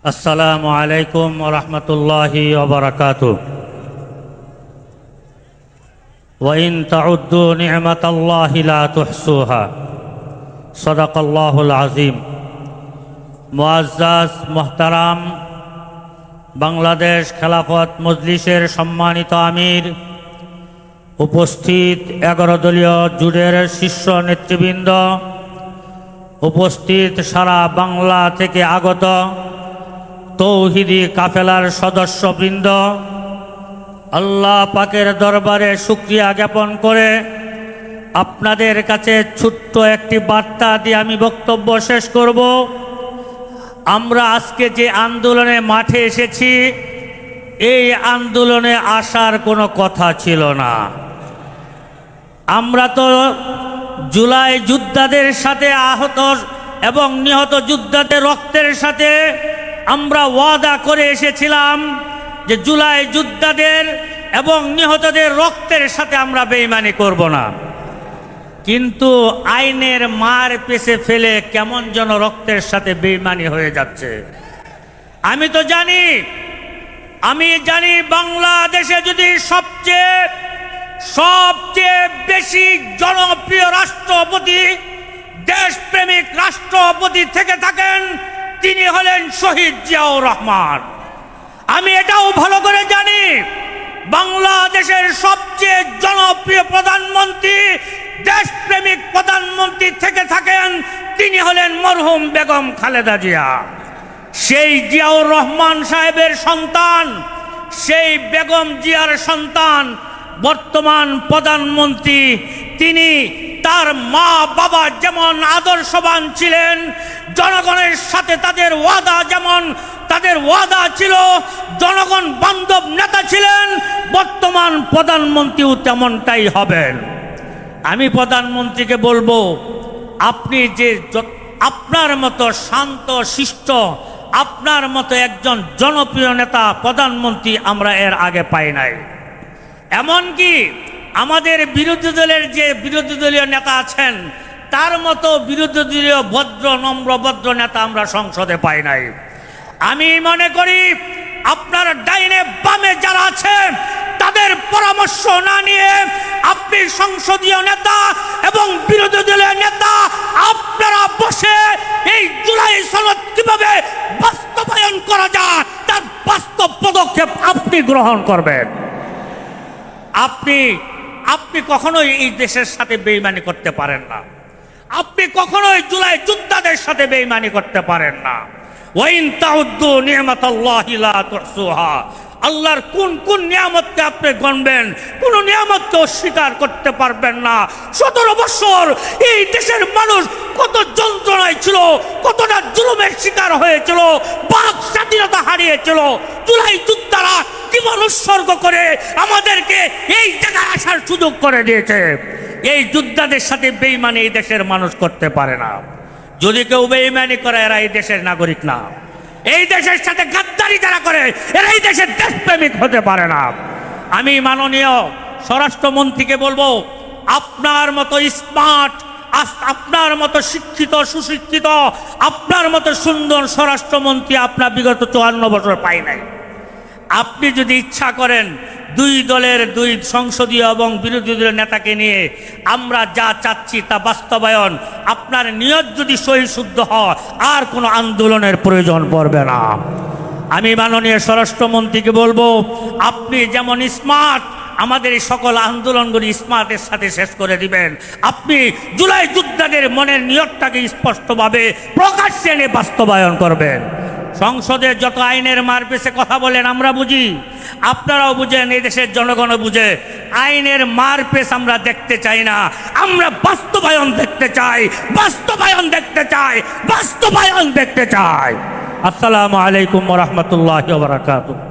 আসসালামু আলাইকুম ওয়া রাহমাতুল্লাহি ওয়া বারাকাতুহু। ওয়া ইন তাউদ্দু নি'মাতাল্লাহি লা তুহসুহা। সাদাকাল্লাহুল আযীম। মুআজ্জাজ মুহতারাম বাংলাদেশ খেলাফত মজলিসের সম্মানিত আমির, উপস্থিত 11 দলীয় জুটের শীর্ষ নেতৃবৃন্দ, উপস্থিত সারা বাংলা থেকে আগত তৌহিদি কাফেলার সদস্যবৃন্দ, আল্লাহ পাকের দরবারে শুকরিয়া জ্ঞাপন করে আপনাদের কাছে ছোট্ট একটি বার্তা দিয়ে আমি বক্তব্য শেষ করব। আমরা আজকে যে আন্দোলনে মাঠে এসেছি, এই আন্দোলনে আসার কোনো কথা ছিল না। আমরা তো জুলাই যোদ্ধাদের সাথে আহত এবং নিহত যোদ্ধাদের রক্তের সাথে আমরা ওয়াদা করে এসেছিলাম যে জুলাই যোদ্ধাদের এবং নিহতদের রক্তের সাথে আমরা বেঈমানি করব না। কিন্তু আইনের মার পেছে ফেলে কেমন যেন রক্তের সাথে বেঈমানি হয়ে যাচ্ছে। আমি জানি বাংলাদেশে যদি সবচেয়ে বেশি জনপ্রিয় রাষ্ট্রপতি, দেশপ্রেমিক রাষ্ট্রপতি থেকে থাকেন, তিনি হলেন শহীদ জিয়াউর রহমান। আমি এটাও ভালো করে জানি বাংলাদেশের সবচেয়ে জনপ্রিয় প্রধানমন্ত্রী, দেশপ্রেমিক প্রধানমন্ত্রী থেকে থাকেন, তিনি হলেন মরহুম বেগম খালেদা জিয়া। সেই জিয়াউর রহমান সাহেবের সন্তান, সেই বেগম জিয়ার সন্তান বর্তমান প্রধানমন্ত্রী। তিনি তার মা বাবা যেমন আদর্শবান ছিলেন, জনগণের সাথে তাদের ওয়াদা ছিল, জনগণ বান্ধব নেতা ছিলেন, বর্তমান প্রধানমন্ত্রীও তেমনটাই হবেন। আমি প্রধানমন্ত্রীকে বলবো, আপনি যে আপনার মতো শান্ত শিষ্ট, আপনার মতো একজন জনপ্রিয় নেতা প্রধানমন্ত্রী আমরা এর আগে পাই নাই। এমনকি আমাদের বিরোধী দলীয় নেতা আছেন, তার মতো বিরোধী দলীয় নম্র নেতা আমরা সংসদে পাই নাই। আমি মনে করি আপনার ডাইনে বামে যারা আছে তাদের পরামর্শ না নিয়ে আপনি সংসদীয় নেতা এবং বিরোধী দলীয় নেতা আপনারা বসে এই জুলাই সনদ কিভাবে বাস্তবায়ন করা যায় তার বাস্তব পদক্ষেপ আপনি গ্রহণ করবেন। আপনি কখনোই এই দেশের সাথে বেঈমানি করতে পারেন না। আপনি কখনোই জুলাই যোদ্ধাদের সাথে বেঈমানি করতে পারেন না। ওয়াইন তাউদ্দু নি'মাতাল্লাহি লা তুহসুহা। আল্লাহর কোন নিয়ামতকে আপনি গণবেন, কোন নিয়ামতকে অস্বীকার করতে পারবেন না। 17 বছর এই দেশের মানুষ কত যন্ত্রণায় ছিল, কতটা জুলুমের শিকার হয়েছিল, বাক স্বাধীনতা হারিয়েছিল। জুলাই যোদ্ধারা জীবন উৎসর্গ করে আমাদেরকে এই জায়গায় আসার সুযোগ করে দিয়েছে। এই যোদ্ধাদের সাথে বেঈমানি এই দেশের মানুষ করতে পারে না। যদি কেউ বেঈমানি করে, এরা এই দেশের নাগরিক না। এই দেশের সাথে গাদ্দারি যারা করে, এরা এই দেশের দেশপ্রেমিক হতে পারে না। আমি মাননীয় স্বরাষ্ট্রমন্ত্রীকে বলবো, আপনার মতো স্মার্ট, আপনার মতো শিক্ষিত, সুশিক্ষিত, আপনার মতো সুন্দর স্বরাষ্ট্রমন্ত্রী আপনার বিগত 54 বছর পাই নাই। আপনি যদি ইচ্ছা করেন, দুই দলের দুই সংসদীয় এবং বিরোধী দলের নেতাকে নিয়ে আমরা যা চাচ্ছি তা বাস্তবায়ন, আপনার নিয়ত যদি সহি শুদ্ধ হয়, আর কোনো আন্দোলনের প্রয়োজন পড়বে না। আমি মাননীয় স্বরাষ্ট্রমন্ত্রীকে বলবো, আপনি যেমন স্মার্ট, আমাদের এই সকল আন্দোলনগুলি স্মার্টের সাথে শেষ করে দিবেন। আপনি জুলাই যোদ্ধাদের মনের নিয়তটাকে স্পষ্টভাবে প্রকাশ্যে এনে বাস্তবায়ন করবেন। সংসদে যত আইনের মারপেছে কথা বলেন আমরা বুঝি, আপনারাও বুঝেন, এই দেশের জনগণও বুঝে। আইনের মারপেচ আমরা দেখতে চাই না, আমরা বাস্তবায়ন দেখতে চাই। আসসালামু আলাইকুম ওয়া রাহমাতুল্লাহি ওয়া বারাকাতুহু।